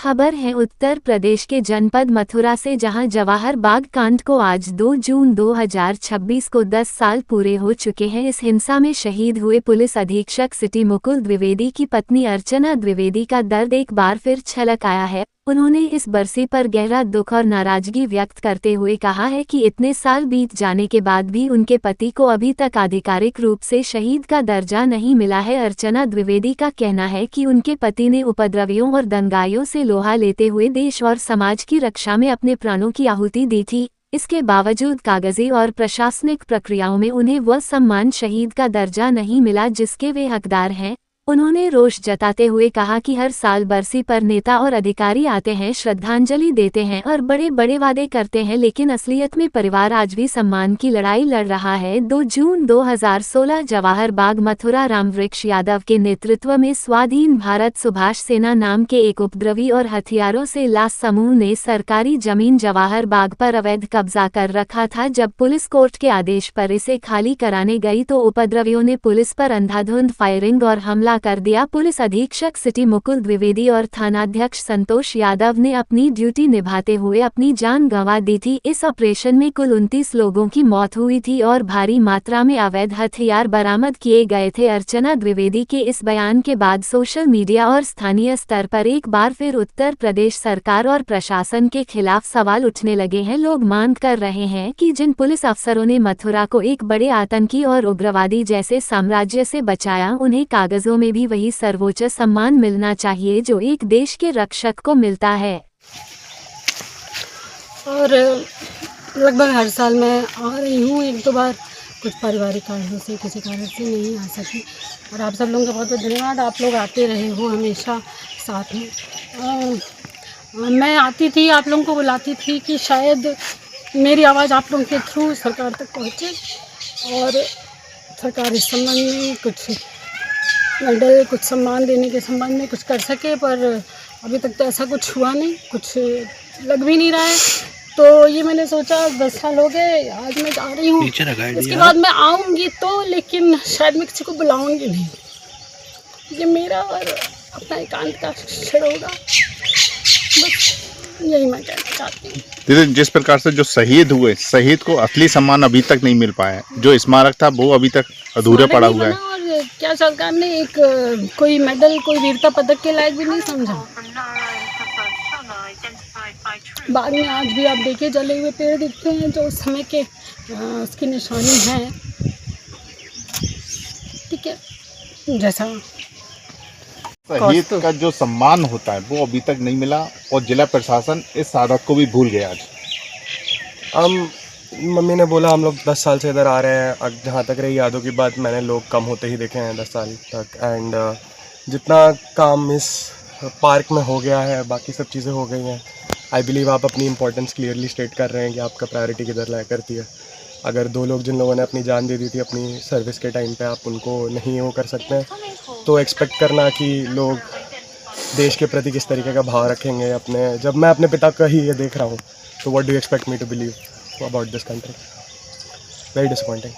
खबर है उत्तर प्रदेश के जनपद मथुरा से, जहां जवाहर बाग कांड को आज 2 जून 2026 को 10 साल पूरे हो चुके हैं। इस हिंसा में शहीद हुए पुलिस अधीक्षक सिटी मुकुल द्विवेदी की पत्नी अर्चना द्विवेदी का दर्द एक बार फिर छलक आया है। उन्होंने इस बरसी पर गहरा दुख और नाराजगी व्यक्त करते हुए कहा है कि इतने साल बीत जाने के बाद भी उनके पति को अभी तक आधिकारिक रूप से शहीद का दर्जा नहीं मिला है। अर्चना द्विवेदी का कहना है कि उनके पति ने उपद्रवियों और दंगाइयों से लोहा लेते हुए देश और समाज की रक्षा में अपने प्राणों की आहुति दी थी। इसके बावजूद कागजी और प्रशासनिक प्रक्रियाओं में उन्हें वह सम्मान शहीद का दर्जा नहीं मिला जिसके वे हकदार हैं। उन्होंने रोष जताते हुए कहा कि हर साल बरसी पर नेता और अधिकारी आते हैं, श्रद्धांजलि देते हैं और बड़े बड़े वादे करते हैं, लेकिन असलियत में परिवार आज भी सम्मान की लड़ाई लड़ रहा है। 2 जून 2016 जवाहर बाग मथुरा रामवृक्ष यादव के नेतृत्व में स्वाधीन भारत सुभाष सेना नाम के एक उपद्रवी और हथियारों से लैस समूह ने सरकारी जमीन जवाहर बाग पर अवैध कब्जा कर रखा था। जब पुलिस कोर्ट के आदेश पर इसे खाली कराने गई तो उपद्रवियों ने पुलिस पर अंधाधुंध फायरिंग और हमला कर दिया। पुलिस अधीक्षक सिटी मुकुल द्विवेदी और थानाध्यक्ष संतोष यादव ने अपनी ड्यूटी निभाते हुए अपनी जान गंवा दी थी। इस ऑपरेशन में कुल 29 लोगों की मौत हुई थी और भारी मात्रा में अवैध हथियार बरामद किए गए थे। अर्चना द्विवेदी के इस बयान के बाद सोशल मीडिया और स्थानीय स्तर पर एक बार फिर उत्तर प्रदेश सरकार और प्रशासन के खिलाफ सवाल उठने लगे हैं। लोग मांग कर रहे हैं कि जिन पुलिस अफसरों ने मथुरा को एक बड़े आतंकी और उग्रवादी जैसे साम्राज्य से बचाया, उन्हें कागजों में भी वही सर्वोच्च सम्मान मिलना चाहिए जो एक देश के रक्षक को मिलता है। और लगभग हर साल मैं आ रही हूँ, 1-2 बार कुछ पारिवारिक कारणों से किसी कारण से नहीं आ सकी। और आप सब लोगों का बहुत बहुत धन्यवाद, आप लोग आते रहे हो हमेशा साथ में। मैं आती थी, आप लोगों को बुलाती थी कि शायद मेरी आवाज़ आप लोगों के थ्रू सरकार तक पहुँचे और सरकार इस संबंध में कुछ मेडल, कुछ सम्मान देने के संबंध में कुछ कर सके, पर अभी तक तो ऐसा कुछ हुआ नहीं, कुछ लग भी नहीं रहा है। तो ये मैंने सोचा 10 साल हो गए, आज मैं जा रही हूँ, इसके बाद मैं आऊँगी तो, लेकिन शायद मैं किसी को बुलाऊँगी नहीं। ये मेरा और अपना एकांत का क्षण होगा, बस यही मैं कहना चाहती हूँ। दीदी, जिस प्रकार से जो शहीद हुए, शहीद को असली सम्मान अभी तक नहीं मिल पाया, जो स्मारक था वो अभी तक अधूरा पड़ा हुआ है। और क्या सरकार ने एक कोई मेडल, कोई वीरता पदक के लायक भी नहीं समझा। बाद में आज भी आप देखिए जले हुए पेड़ दिखते हैं जो उस समय के उसकी निशानी है। ठीक है, जैसा शहीद का जो सम्मान होता है वो अभी तक नहीं मिला और जिला प्रशासन इस शहादत को भी भूल गया। आज मम्मी ने बोला हम लोग 10 साल से इधर आ रहे हैं। जहाँ तक रही यादों की बात, मैंने लोग कम होते ही देखे हैं 10 साल तक। एंड जितना काम इस पार्क में हो गया है, बाकी सब चीज़ें हो गई हैं। आई बिलीव आप अपनी इम्पोर्टेंस क्लियरली स्टेट कर रहे हैं कि आपका प्रायोरिटी किधर लाया करती है। अगर 2 लोग जिन लोगों ने अपनी जान दे दी थी अपनी सर्विस के टाइम पे, आप उनको नहीं वो कर सकते हैं, तो एक्सपेक्ट करना कि लोग देश के प्रति किस तरीके का भाव रखेंगे अपने। जब मैं अपने पिता का ही ये देख रहा हूँ, तो what do you expect me to believe about this country? Very disappointing.